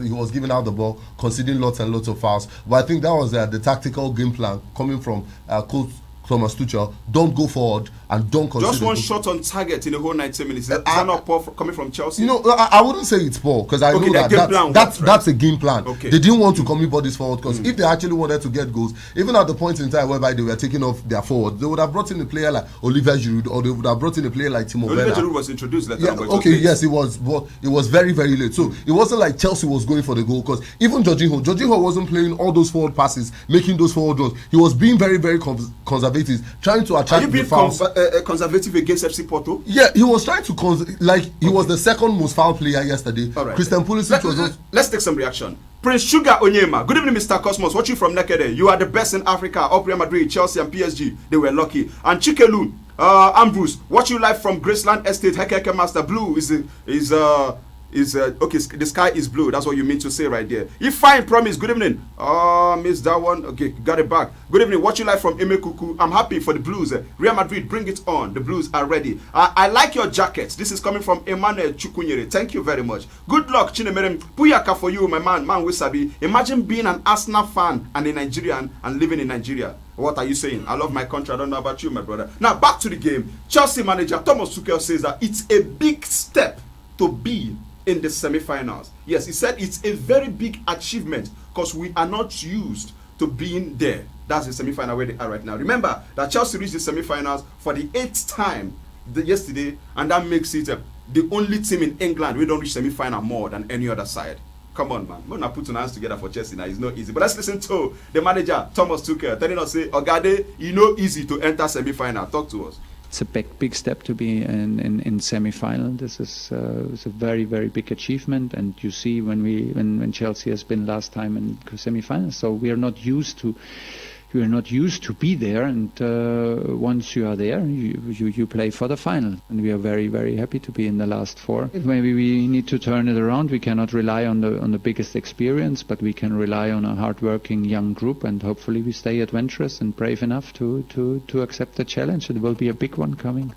the ball, conceding lots and lots of fouls. But I think that was the tactical game plan coming from coach Thomas Tuchel. Don't go forward and don't concede. Just one shot on target in the whole 90 minutes. Is that not poor coming from Chelsea? I wouldn't say it's poor because I know that's a game plan. Okay. They didn't want to commit bodies forward because if they actually wanted to get goals, even at the point in time whereby they were taking off their forward, they would have brought in a player like Olivier Giroud, or they would have brought in a player like Timo Werner. Olivier Giroud was introduced later. Yes, it was. But it was very, very late. So it wasn't like Chelsea was going for the goal because even Jorginho wasn't playing all those forward passes, making those forward runs. He was being very, very conservative, trying to attract the fouls. Conservative against FC Porto? Yeah, he was trying to he was the second most foul player yesterday. All right. Christian Pulisic Let's take some reaction. Prince Sugar Onyema. Good evening, Mr. Cosmos. Watching from Nekede. You are the best in Africa. Up Real Madrid, Chelsea, and PSG. They were lucky. And Chikelu, Ambrose. Watch you live from Graceland Estate. Hekeke Master Blue okay, the sky is blue. That's what you mean to say right there. If fine promise, good evening. Miss that one. Okay, got it back. Good evening. Watching live from Emekuku. I'm happy for the Blues. Real Madrid, bring it on. The Blues are ready. I like your jackets. This is coming from Emmanuel Chukunyere. Thank you very much. Good luck, Chinemerem. Puyaka for you, my man Wisabi. Imagine being an Arsenal fan and a Nigerian and living in Nigeria. What are you saying? I love my country. I don't know about you, my brother. Now, back to the game. Chelsea manager Thomas Tuchel says that it's a big step to be in the semi-finals. Yes, he said it's a very big achievement because we are not used to being there. That's the semi-final where they are right now. Remember that Chelsea reached the semi-finals for the 8th time yesterday, and that makes it the only team in England we don't reach semi-final more than any other side. Come on, man. We're not putting hands together for Chelsea now. It's not easy. But let's listen to the manager, Thomas Tuchel, telling us, say, Ogade, it's not easy to enter semi-final. Talk to us. It's a big step to be in semi-final. This is it's a very, very big achievement, and you see when Chelsea has been last time in semi-finals. So we are not used to be there, and once you are there, you play for the final, and we are very, very happy to be in the last four. Maybe we need to turn it around. We cannot rely on the biggest experience, but we can rely on a hardworking young group, and hopefully we stay adventurous and brave enough to accept the challenge. It will be a big one coming.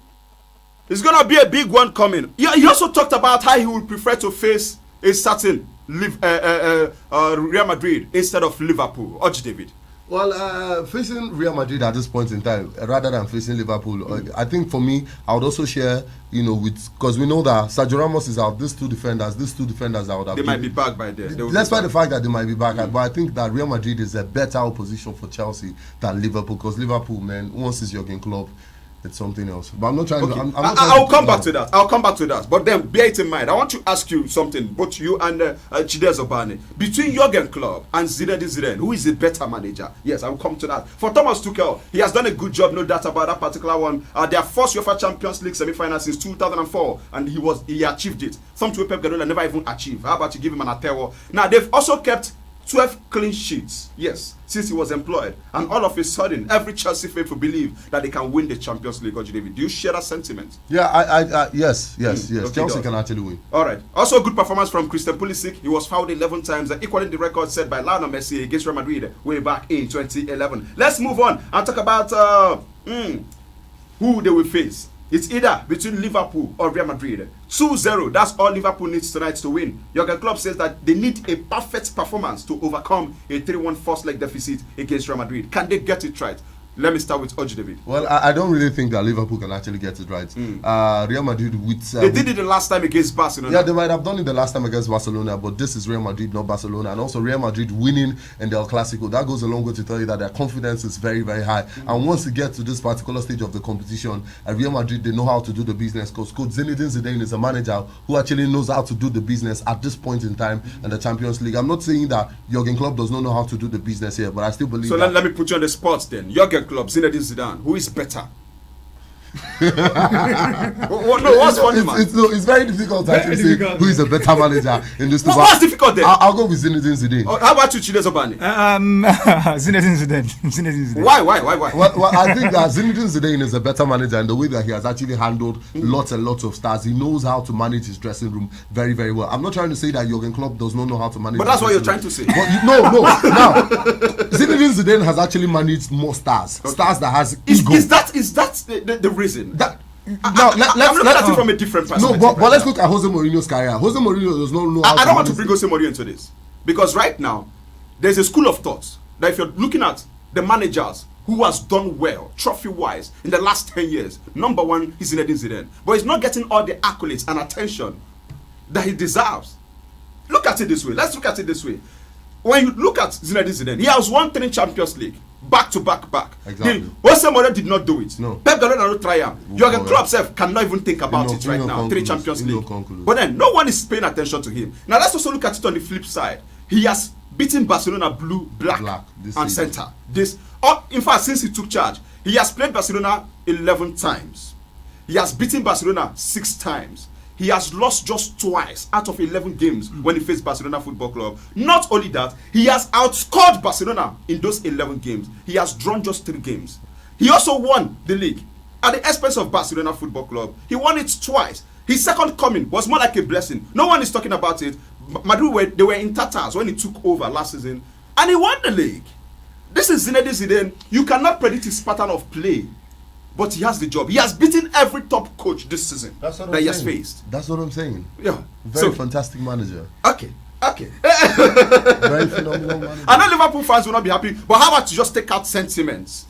It's gonna be a big one coming. He also talked about how he would prefer to face a certain Real Madrid instead of Liverpool. Urge David. Well, facing Real Madrid at this point in time, rather than facing Liverpool, I think for me, I would also share, because we know that Sergio Ramos is out. These two defenders I would have. They might be back by then. Despite the fact that they might be back, but I think that Real Madrid is a better opposition for Chelsea than Liverpool, because Liverpool, man, once it's your game club, it's something else. But I'm not trying to. I'll come back to that. I'll come back to that. But then bear it in mind. I want to ask you something, both you and Chidez Obane. Between Jurgen Klopp and Zinedine Zidane, who is the better manager? Yes, I will come to that. For Thomas Tuchel, he has done a good job, no doubt about that particular one. Their first UEFA Champions League semi-final since 2004, and he achieved it. Something Pep Guardiola never even achieved. How about you give him an ateo? Now they've also kept 12 clean sheets, yes, since he was employed, and all of a sudden, every Chelsea faithful believe that they can win the Champions League. David, do you share that sentiment? Yeah, yes. Okay, Chelsea can actually win. All right. Also, good performance from Christian Pulisic. He was fouled 11 times, equaling the record set by Lionel Messi against Real Madrid way back in 2011. Let's move on and talk about who they will face. It's either between Liverpool or Real Madrid. 2-0, that's all Liverpool needs tonight to win. Jurgen Klopp says that they need a perfect performance to overcome a 3-1 first leg deficit against Real Madrid. Can they get it right? Let me start with Oji David. Well, I don't really think that Liverpool can actually get it right. Real Madrid with... they did it the last time against Barcelona. Yeah, they might have done it the last time against Barcelona, but this is Real Madrid, not Barcelona. And also Real Madrid winning in the El Clasico. That goes a long way to tell you that their confidence is very, very high. And once you get to this particular stage of the competition, at Real Madrid, they know how to do the business. Because Coach Zinedine Zidane is a manager who actually knows how to do the business at this point in time in the Champions League. I'm not saying that Jurgen Klopp does not know how to do the business here, but I still believe so let me put you on the spot then. Jurgen Klopp, Zinedine Zidane, who is better? What's funny, man? It's very difficult to actually say who is a better manager in this. What's difficult then? I'll go with Zinedine Zidane. How about you, Chiles Obani? Zinedine Zidane. Why? Well, I think that Zinedine Zidane is a better manager in the way that he has actually handled lots and lots of stars. He knows how to manage his dressing room very, very well. I'm not trying to say that Jurgen Klopp does not know how to manage. But that's what you're trying to say. But no. Now, Zinedine Zidane has actually managed more stars. Okay. Stars that has ego. Is that the reason? Now, I'm looking at it from a different perspective. No, but let's look at Jose Mourinho's career. Jose Mourinho does not know how I don't want to bring Jose Mourinho into this. Because right now, there's a school of thought that if you're looking at the managers who has done well, trophy-wise, in the last 10 years, number one is Zinedine Zidane. But he's not getting all the accolades and attention that he deserves. Look at it this way. Let's look at it this way. When you look at Zinedine Zidane, he has won 3 Champions League. Back. Exactly. Jose Mourinho did not do it. No. Pep Guardiola not try him. Jurgen Klopp self cannot even think about it right now. 3 Champions League. But then no one is paying attention to him. Now let's also look at it on the flip side. He has beaten Barcelona blue, black and center. In fact, since he took charge, he has played Barcelona 11 times. He has beaten Barcelona 6 times. He has lost just twice out of 11 games when he faced Barcelona Football Club. Not only that, he has outscored Barcelona in those 11 games. He has drawn just 3 games. He also won the league at the expense of Barcelona Football Club. He won it twice. His second coming was more like a blessing. No one is talking about it. Madrid, they were in tatters when he took over last season. And he won the league. This is Zinedine Zidane. You cannot predict his pattern of play. But he has the job. He has beaten every top coach this season that he has faced. That's what I'm saying. Yeah. Very fantastic manager. Okay. Very phenomenal manager. I know Liverpool fans will not be happy, but how about you just take out sentiments?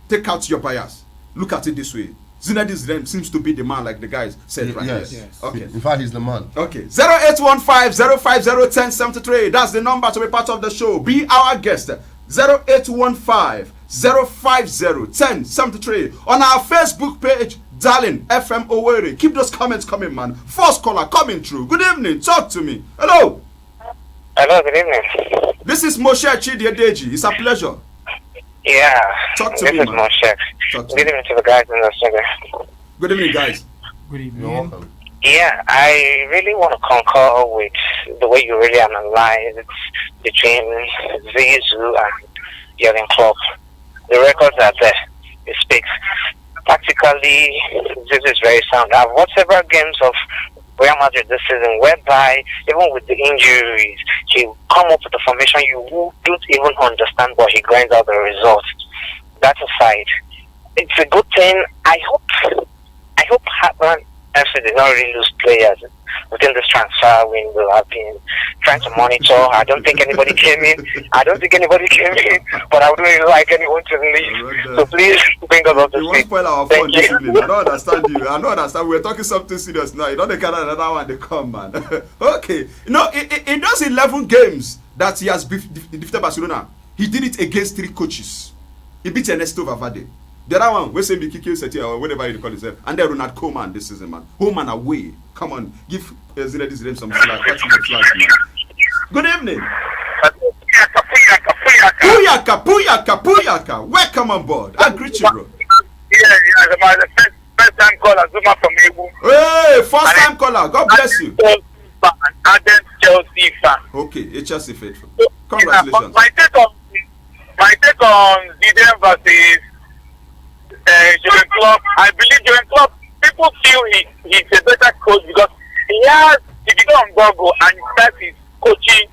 Take out your bias. Look at it this way. Zinedine Zidane seems to be the man, like the guys said right here. Yes. Okay. In fact, he's the man. Okay. 0815-050-1073. That's the number to be part of the show. Be our guest. 0815-050-1073 on our Facebook page, Darling FM Owerri. Keep those comments coming, man. First caller coming through. Good evening. Talk to me. Hello. Hello. Good evening. This is Moshe Chidiedeji. It's a pleasure. Yeah. Talk to me, man. This is Moshe. Good evening to the guys in the studio. Good evening, guys. Good evening. You're welcome. Yeah, I really want to concur with the way you really analyze between Zizou and Jurgen Klopp. The records are there. It speaks. Tactically, this is very sound. I've watched several games of Real Madrid this season whereby, even with the injuries, he come up with a formation you don't even understand, but he grinds out the results. That aside, it's a good thing. I hope Hartman FC did not really lose players within this transfer window. I've been trying to monitor. I don't think anybody came in, but I would really like anyone to leave. So please bring us up to speed. You won't spoil our fun this evening. I don't understand you. I don't understand. We're talking something serious now. You know they got another one, they come, man. Okay. In those 11 games that he has defeated Barcelona, he did it against 3 coaches. He beat Ernesto Valverde. The other one, we say Mikiki Seti or whatever you call himself, and then Ronald Koeman this season, man. Home and away. Come on, give Zinedine Zidane some slack. That's some slack, man. Good evening. Puyaka. Welcome on board. I greet you, bro. Yeah, my first time caller, Uzoma from Ebu. Hey, first time caller. God bless you. And then Chelsea fan. Okay, a Chelsea faithful. Congratulations. My take on Zidane versus Jurgen Klopp. I believe Jurgen Klopp, people feel he's a better coach because he has, if you go on Google and you start his coaching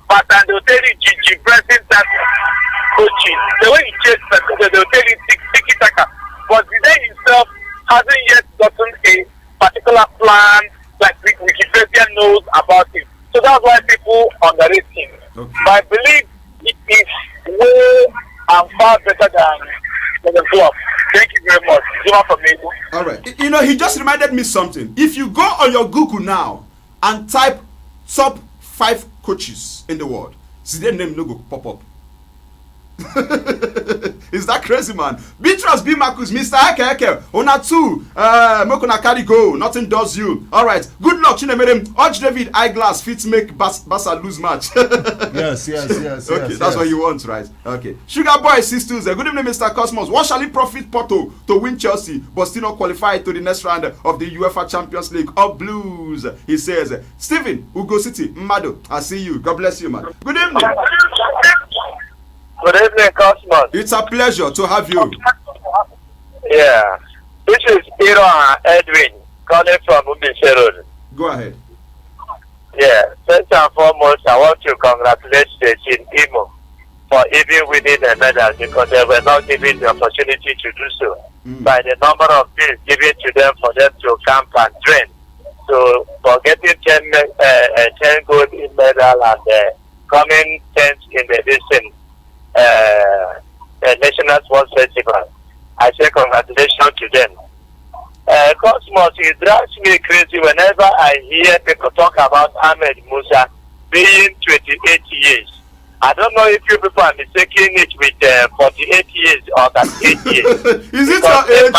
pattern, they'll tell you Gigi Bressing that coaching. The way he chased people, they'll tell you tiki taka. But Zidane himself hasn't yet gotten a particular plan like Wikipedia knows about him. So that's why people underrate him. Okay. But I believe it is way and far better than Ujunwa from Naija. All right. You know, he just reminded me something. If you go on your Google now and type top 5 coaches in the world, see their name no go pop up. Is that crazy, man? Beatrice B. Marcus, Mr. Eke, Ona 2, Mokona carry go, nothing does you. All right, good luck, Chinemere. Arch David eyeglass fits make Bassa lose match. Yes. Okay, that's what you want, right? Okay. Sugar Boy Sisters, good evening, Mr. Cosmos. What shall it profit Porto to win Chelsea but still not qualify to the next round of the UEFA Champions League? Up Blues, he says. Stephen, Ugo City, Mado, I see you. God bless you, man. Good evening. Good evening, Cosmos. It's a pleasure to have you. Yeah. This is Hiro and Edwin calling from Ubise Road. Go ahead. Yeah. First and foremost, I want to congratulate Team Imo for even winning the medal because they were not given the opportunity to do so by the number of days given to them for them to camp and train. So, for getting 10 gold in medal and coming 10th in the distance, National Sports Festival, I say congratulations to them. Cosmos, it drives me crazy whenever I hear people talk about Ahmed Musa being 28 years. I don't know if you people are mistaking it with 48 years or 38 years. Is it your age? In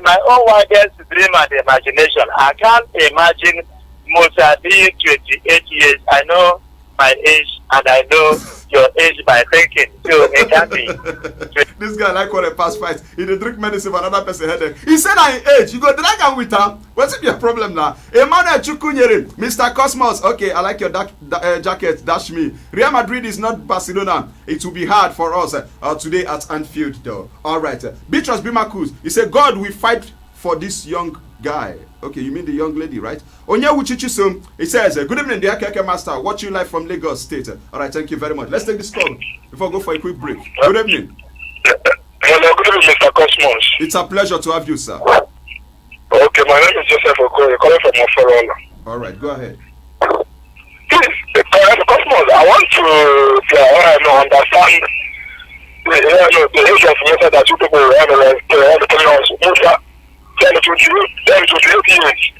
my own wildest dream and imagination, I can't imagine Musa being 28 years. I know my age and I know your age by thinking. So it can't be. This guy like call a past fight. He dey drink medicine for another person headache. He said I age. You go drag am with her. What's your problem now? Emmanuel Chukwunyere, Mr. Cosmos. Okay, I like your jacket. Dash me. Real Madrid is not Barcelona. It will be hard for us today at Anfield, though. All right. Beatrice Bimakus. He said God will fight for this young guy. Okay, you mean the young lady, right? Onyewuchichisom, he says, good evening, dear Keke Master. Watching live from Lagos State. All right, thank you very much. Let's take this call before I go for a quick break. Good evening. Hello, good evening, Mr. Cosmos. It's a pleasure to have you, sir. Okay, my name is Joseph Okoye, calling from Moforola. All right, go ahead. Please, Cosmos, I want to understand the age of Musa that you people have telling us. Musa, 10 to 28 years.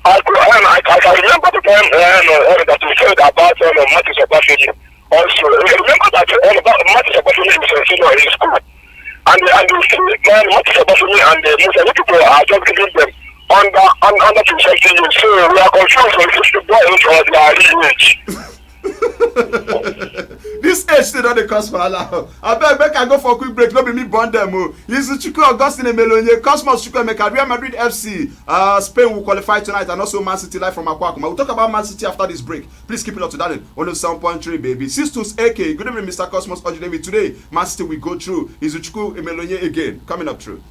I can remember the time that you said about Matthew Sabafini. Also, remember that Matthew Sabafini is a senior in school. And you see, Matthew Sabafini and Musa, you people are just giving them under 20 years. So we are confused with the boy or their age. This age still not the cost for Allah. I bet I go for a quick break. Not be me bond them. This is Chico Augustine Melonier, Cosmos Chico Meka, Real Madrid FC. Spain will qualify tonight, and also Man City live from Akwakuma. We'll talk about Man City after this break. Please keep it up to that. 107.3, baby. Sisters AK. Good evening, Mr. Cosmos Ojudevi. Today, Man City will go through. Is Chico Melonier again coming up through.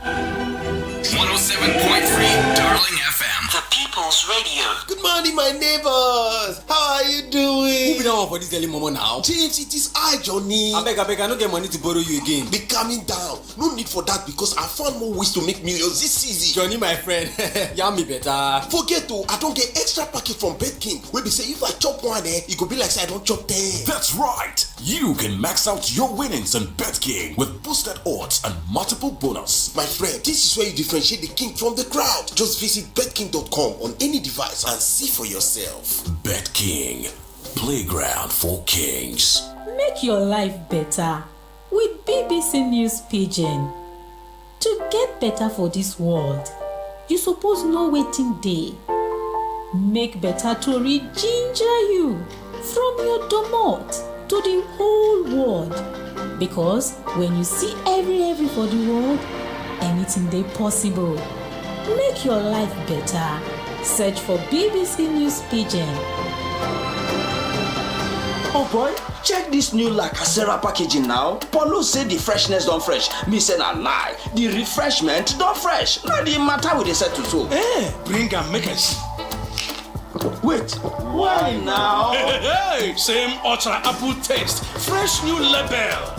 107.3 Darling FM, the People's Radio. Good morning, my neighbors. How are you doing? Who be that one for this early moment now? James, it is I, Johnny. I beg, I don't get money to borrow you again. Be calming down. No need for that because I found more ways to make millions this season. Johnny, my friend, yam me better. Forget to, I don't get extra packet from Bet King. Where they say if I chop one, it could be like say I don't chop 10. That's right. You can max out your winnings on Bet King with boosted odds and multiple bonus. My friend, this is where you differentiate the king from the crowd. Just visit betking.com on any device and see for yourself. Bet King, playground for kings. Make your life better with BBC News Pidgin. To get better for this world, you suppose know wetin dey. Make better tori ginger you from your domot to the whole world. Because when you see every for the world, anything dey possible. Make your life better. Search for BBC News Pidgin. Oh boy, check this new La Casera packaging now. Paulo say the freshness don't fresh. Me say na lie. The refreshment don't fresh. Now the matter with the set to so. Bring and make us. Wait, why now? Hey, same ultra apple taste. Fresh new label.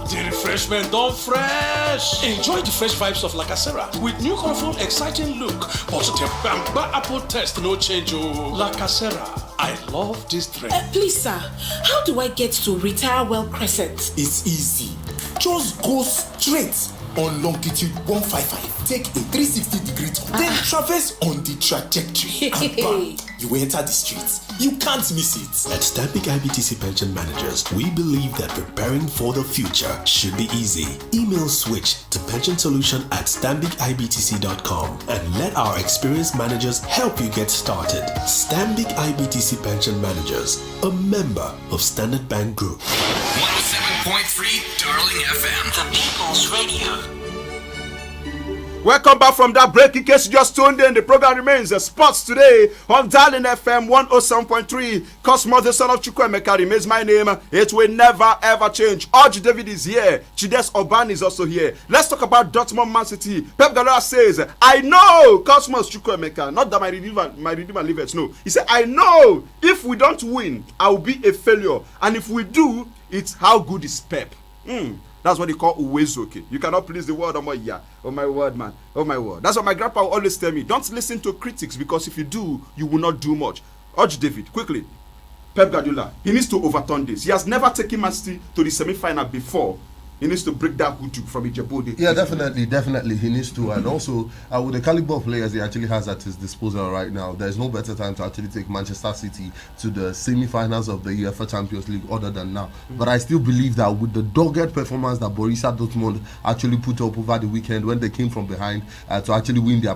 The refreshment don't fresh. Enjoy the fresh vibes of La Casera with new colorful, exciting look. But the Bamba apple taste no change. La Casera, I love this drink. Please, sir, how do I get to Retire Well Crescent? It's easy. Just go straight on longitude 155. Take a 360-degree turn. Then traverse on the trajectory. And bam, you will enter the streets. You can't miss it. At Stambik IBTC Pension Managers, we believe that preparing for the future should be easy. Email switch to pensionsolution@stambicibtc.com and let our experienced managers help you get started. Stambik IBTC Pension Managers, a member of Standard Bank Group. 107.3 Darling FM, the People's Radio. Welcome back from that break. In case you just tuned in, the program remains Sports Today on Darling FM 107.3. Cosmo, the son of Chukwemeka, remains my name. It will never ever change. Archie David is here. Chides Oban is also here. Let's talk about Dortmund Man City. Pep Guardiola says, I know Cosmos Chukwemeka, not that my redeemer liveth. No. He said, I know if we don't win, I will be a failure. And if we do, it's how good is Pep. That's what they call Uwezoke. You cannot please the world. Oh my word, man. Oh my word. That's what my grandpa will always tell me. Don't listen to critics, because if you do, you will not do much. Urge David, quickly. Pep Guardiola, he needs to overturn this. He has never taken Man City to the semi-final before. He needs to break that hoodoo from Ijebode. Yeah, definitely he needs to. And also, with the caliber of players he actually has at his disposal right now, there's no better time to actually take Manchester City to the semi-finals of the UEFA Champions League other than now. But I still believe that with the dogged performance that Borussia Dortmund actually put up over the weekend when they came from behind to actually win their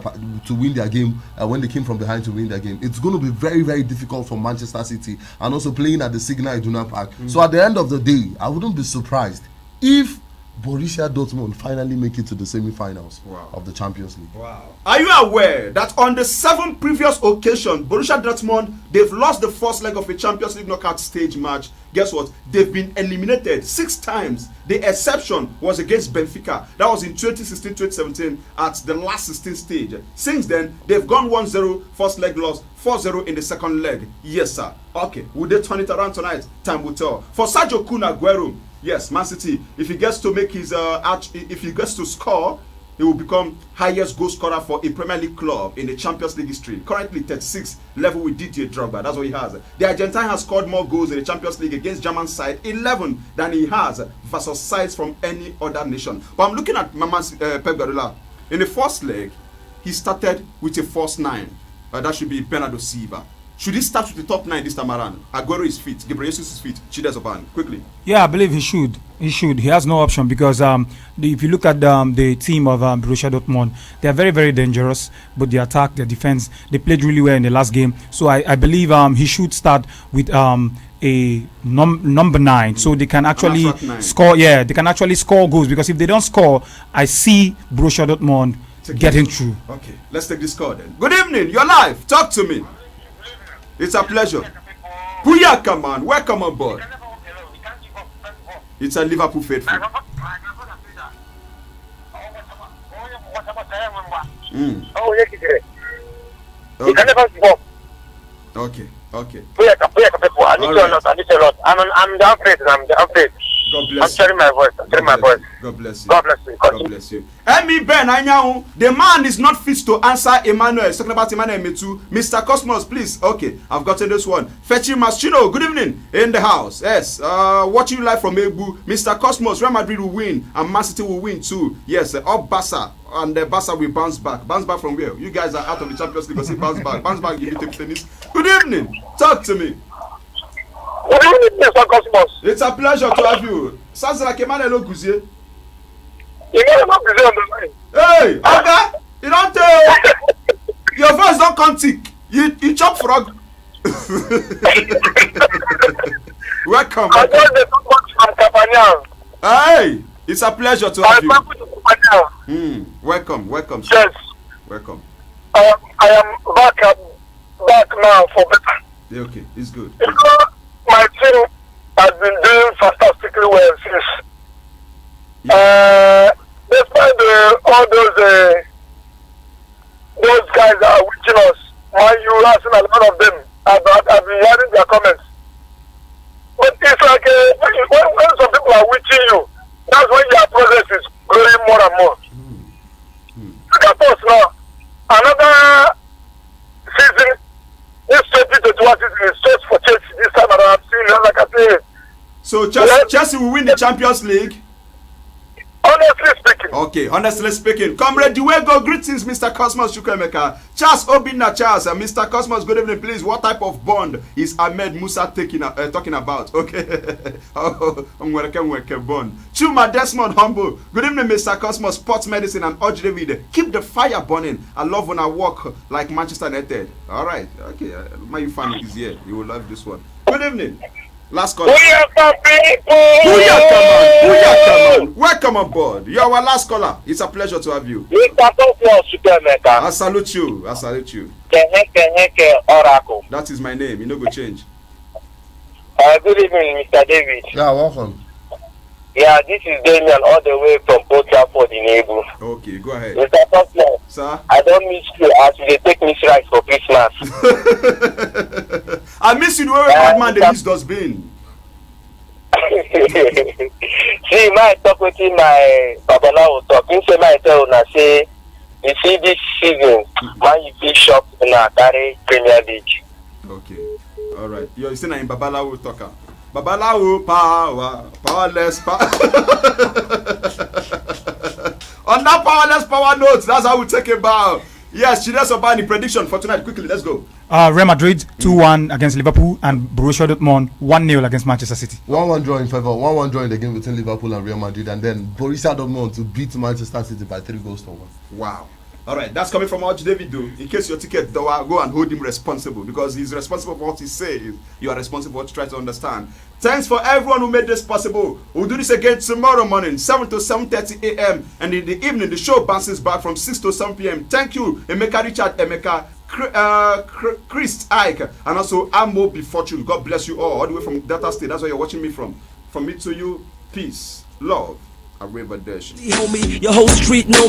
game, when they came from behind to win their game, it's going to be very, very difficult for Manchester City, and also playing at the Signal Iduna Park. So at the end of the day, I wouldn't be surprised if Borussia Dortmund finally make it to the semi-finals of the Champions League. Wow. Are you aware that on the 7 previous occasions, Borussia Dortmund, they've lost the first leg of a Champions League knockout stage match? Guess what? They've been eliminated 6 times. The exception was against Benfica. That was in 2016-2017 at the last 16 stage. Since then, they've gone 1-0 first leg loss, 4-0 in the second leg. Yes, sir. Okay, will they turn it around tonight? Time will tell. For Sergio Kun Aguero, yes, Man City, if he gets to make his if he gets to score, he will become highest goal scorer for a Premier League club in the Champions League history. Currently 36, level with Didier Drogba. That's what he has. The Argentine has scored more goals in the Champions League against German side, 11, than he has versus sides from any other nation. But I'm looking at Pep Guardiola. In the first leg, he started with a false 9. That should be Bernardo Silva. Should he start with the top 9 this time around? Aguero is fit, Gabriel Jesus is fit, Chides Oban, quickly. Yeah, I believe he should. He should. He has no option, because if you look at the team of Borussia Dortmund, they are very, very dangerous. But the attack, the defense, they played really well in the last game. So I believe he should start with a number 9, so they can actually score. Yeah, they can actually score goals, because if they don't score, I see Borussia Dortmund getting through. Okay, let's take this call then. Good evening, you're live. Talk to me. It's a pleasure. Buyaka, man. Welcome on board. It's a Liverpool faithful. Okay. Okay. I'm down faith. God bless I'm sharing my voice. God bless you. God bless you. God bless you. Emi Ben Anyanwu, the man is not fit to answer Emmanuel. He's talking about Emmanuel Metu. Mr. Cosmos, please. Okay, I've gotten this one. Fetchy Maschino, good evening. In the house. Yes. Watching you live from Ebu. Mr. Cosmos, Real Madrid will win and Man City will win too. Yes, up Barca. And the Barca will bounce back. Bounce back from where? You guys are out of the Champions League. So bounce back. Bounce back, give me table tennis. Good evening. Talk to me. Good evening, Mr. Cosmos. It's a pleasure to have you. Sounds like Emmanuel Oguzie. Emmanuel Oguzie on the line. Hey, okay. You don't tell. Your voice don't come thick. You chop frog. Welcome. I told the talk from Capania. Hey, it's a pleasure to have you. Welcome. Yes. Welcome. I am back now for better. Okay, it's good. My team has been doing fantastically well since. Despite all those guys that are watching us, you asking a lot of them. I've been hearing their comments. But it's like when some people are watching you, that's when your progress is growing more and more. Look at us now. Another season. This 2021 season is just for Chelsea this time around. I'm seeing like I say. So Chelsea will win the Champions League? Honestly speaking. Okay, honestly speaking. Comrade Duego, greetings, Mr. Cosmos Chukwemeka. Charles Obinna Charles, Mr. Cosmos, good evening, please. What type of bond is Ahmed Musa talking about? Okay. Bond. Chuma Desmond Humble, good evening, Mr. Cosmos, Sports Medicine and Urge David. Keep the fire burning. I love when I walk like Manchester United. All right. Okay. My fan is here. You will love this one. Good evening. Last caller. Booyaka, welcome on board. You are our last caller. It's a pleasure to have you. I salute you. I salute you. That is my name. You know, go change. Good evening, Mr. David. Yeah, welcome. Yeah, this is Damian all the way from Port Trafford in Ebu. Okay, go ahead. Mr. Cosmos, sir, I don't miss you as they take me rice for Christmas. I miss you the way bad man they use dustbin. See, my talk with him, my Babalawo talk. Him say my tell una say, you see this season, man, you feel shocked in a carry Premier League. Okay, all right. You're still in Babalawo talker. Babalawo power, powerless power. On that powerless power notes, that's how we take a bow. Yes, Chides Obani prediction for tonight. Quickly, let's go. Real Madrid 2-1 against Liverpool and Borussia Dortmund 1-0 against Manchester City. 1-1 draw in favor. 1-1 draw in the game between Liverpool and Real Madrid, and then Borussia Dortmund to beat Manchester City by 3-1. Wow. All right, that's coming from Arch David. In case your ticket, go and hold him responsible because he's responsible for what he says. You are responsible for what you try to understand. Thanks for everyone who made this possible. We'll do this again tomorrow morning, 7 to 7:30 a.m. And in the evening, the show bounces back from 6 to 7 p.m. Thank you, Emeka Richard, Emeka, Chris Ike, and also Amo Be Fortune. God bless you all the way from Delta State. That's where you're watching me from. From me to you, peace, love, arrivederci. Homie, your whole street know